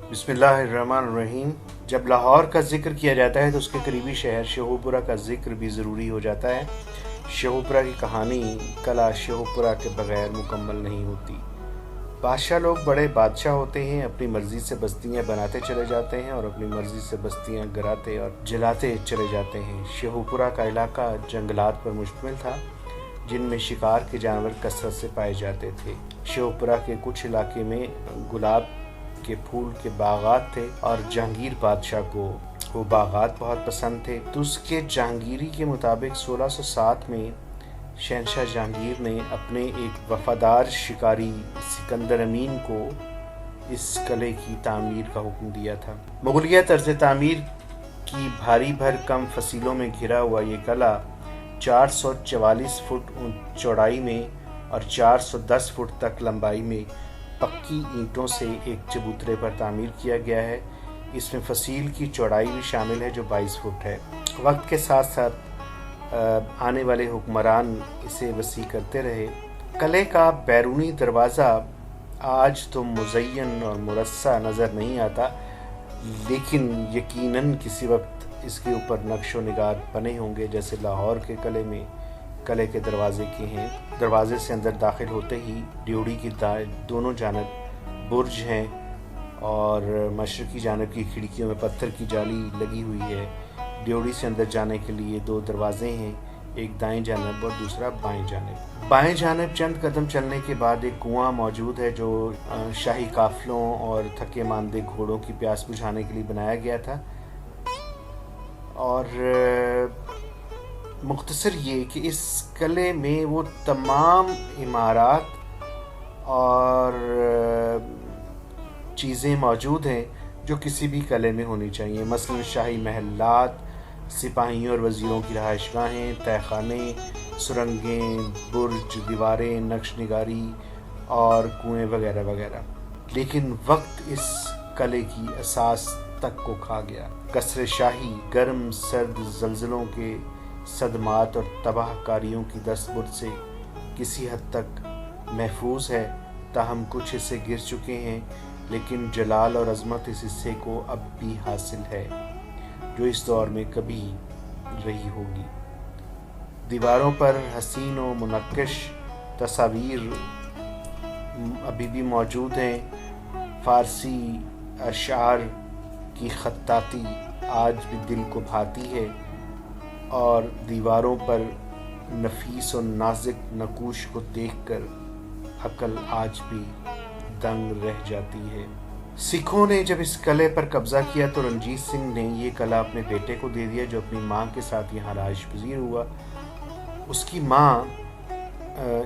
बिस्मिल्लाहिर्रहमानिर्रहीम। जब लाहौर का ज़िक्र किया जाता है तो उसके करीबी शहर शेखुपुरा का ज़िक्र भी ज़रूरी हो जाता है। शेखुपुरा की कहानी कला शेखुपुरा के बग़ैर मुकम्मल नहीं होती। बादशाह लोग बड़े बादशाह होते हैं, अपनी मर्ज़ी से बस्तियां बनाते चले जाते हैं और अपनी मर्ज़ी से बस्तियां गिराते और जलाते चले जाते हैं। शेखुपुरा का इलाका जंगलात पर मुश्तमिल था, जिनमें शिकार के जानवर कसरत से पाए जाते थे। शेखुपुरा के कुछ इलाके में गुलाब के फूल के बागात थे और जहांगीर बादशाह को वो बागात बहुत पसंद थे। तो उसके जहांगीरी के मुताबिक 1607 में शहनशाह जहांगीर ने अपने एक वफादार शिकारी सिकंदर अमीन को इस किले की तामीर का हुक्म दिया था। मुगलिया तर्ज तामीर की भारी भरकम फसीलों में घिरा हुआ ये किला 444 फुट चौड़ाई में और 410 फुट तक लंबाई में पक्की ईंटों से एक चबूतरे पर तामीर किया गया है। इसमें फसील की चौड़ाई भी शामिल है जो 22 फुट है। वक्त के साथ साथ आने वाले हुक्मरान इसे वसी करते रहे। किले का बैरूनी दरवाज़ा आज तो मुज़य्यन और मुरस्सा नज़र नहीं आता, लेकिन यकीनन किसी वक्त इसके ऊपर नक्शो निगार बने होंगे, जैसे लाहौर के किले में किले के दरवाजे के हैं। दरवाजे से अंदर दाखिल होते ही ड्योढ़ी की दोनों जानब बुर्ज हैं और मशरक़ी जानब की खिड़कियों में पत्थर की जाली लगी हुई है। ड्योढ़ी से अंदर जाने के लिए 2 दरवाजे हैं, एक दाएं जानब और दूसरा बाएं जानब। बाएं जानब चंद कदम चलने के बाद एक कुआं मौजूद है जो शाही काफिलों और थके मांदे घोड़ों की प्यास बुझाने के लिए बनाया गया था। और मुख्तसर ये कि इस किले में वो तमाम इमारत और चीज़ें मौजूद हैं जो किसी भी किले में होनी चाहिए। मसलन शाही महलात, सिपाहियों और वज़ीरों की रहायशगाहें, तहखाने, सुरंगें, बुर्ज, दीवारें, नक्श निगारी और कुएँ वगैरह वगैरह। लेकिन वक्त इस किले की असास तक को खा गया। कसर शाही गर्म सर्द ज़लज़लों के सदमात और तबाहकारियों की दस्तबर्द से किसी हद तक महफूज है, ताहम कुछ हिस्से गिर चुके हैं, लेकिन जलाल और अज़मत इस हिस्से को अब भी हासिल है जो इस दौर में कभी रही होगी। दीवारों पर हसीन व मुनक्किश तस्वीर अभी भी मौजूद हैं। फ़ारसी अशार की खत्ताती आज भी दिल को भाती है और दीवारों पर नफीस और नाजुक नकूश को देखकर अकल आज भी दंग रह जाती है। सिखों ने जब इस किले पर कब्जा किया तो रंजीत सिंह ने ये किला अपने बेटे को दे दिया, जो अपनी माँ के साथ यहाँ राइश पजीर हुआ। उसकी माँ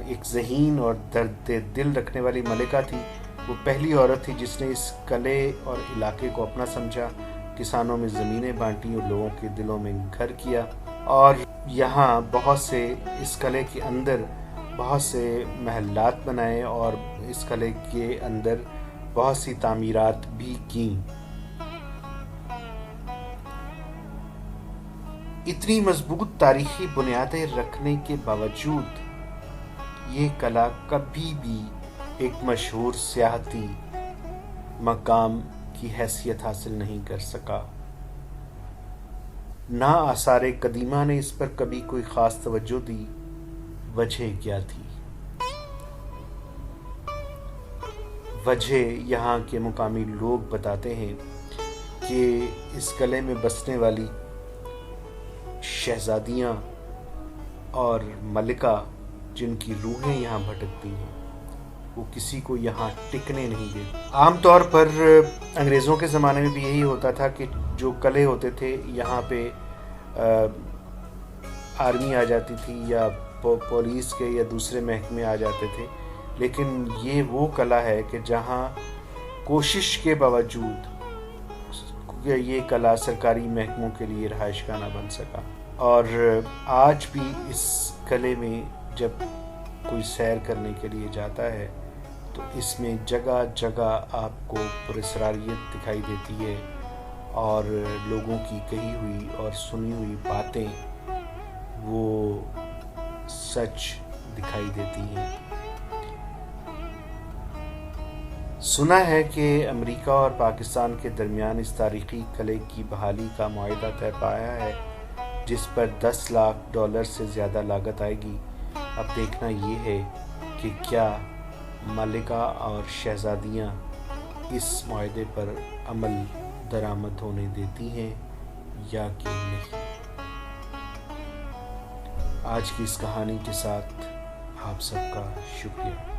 एक ज़हीन और दर्द दिल रखने वाली मलिका थी। वो पहली औरत थी जिसने इस किले और इलाके को अपना समझा, किसानों में ज़मीनें बांटी और लोगों के दिलों में घर किया। और यहाँ बहुत से इस किले के अंदर बहुत से महलात बनाए और इस किले के अंदर बहुत सी तामीरात भी की। इतनी मजबूत तारीखी बुनियादें रखने के बावजूद ये किला कभी भी एक मशहूर सियाहती मकाम की हैसियत हासिल नहीं कर सका। ना आसारे कदीमा ने इस पर कभी कोई ख़ास तवज्जो दी। वजह क्या थी? वजह यहाँ के मुकामी लोग बताते हैं कि इस किले में बसने वाली शहजादियाँ और मलिका जिनकी रूहें यहाँ भटकती हैं, वो किसी को यहाँ टिकने नहीं देती। आमतौर पर अंग्रेज़ों के ज़माने में भी यही होता था कि जो किले होते थे यहाँ पे आर्मी आ जाती थी या पुलिस के या दूसरे महकमे आ जाते थे, लेकिन ये वो किला है कि जहाँ कोशिश के बावजूद ये किला सरकारी महकमों के लिए रहायशगाह न बन सका। और आज भी इस किले में जब कोई सैर करने के लिए जाता है तो इसमें जगह जगह आपको पुरस्कारियत दिखाई देती है और लोगों की कही हुई और सुनी हुई बातें वो सच दिखाई देती हैं। سنا ہے کہ امریکہ اور پاکستان کے درمیان اس تاریخی قلعے کی بحالی کا معاہدہ طے پایا ہے، جس پر $10 لاکھ سے زیادہ لاگت آئے گی۔ اب دیکھنا یہ ہے کہ کیا ملکہ اور شہزادیاں اس معاہدے پر عمل درآمد ہونے دیتی ہیں یا کہ نہیں۔ آج کی اس کہانی کے ساتھ آپ سب کا شکریہ۔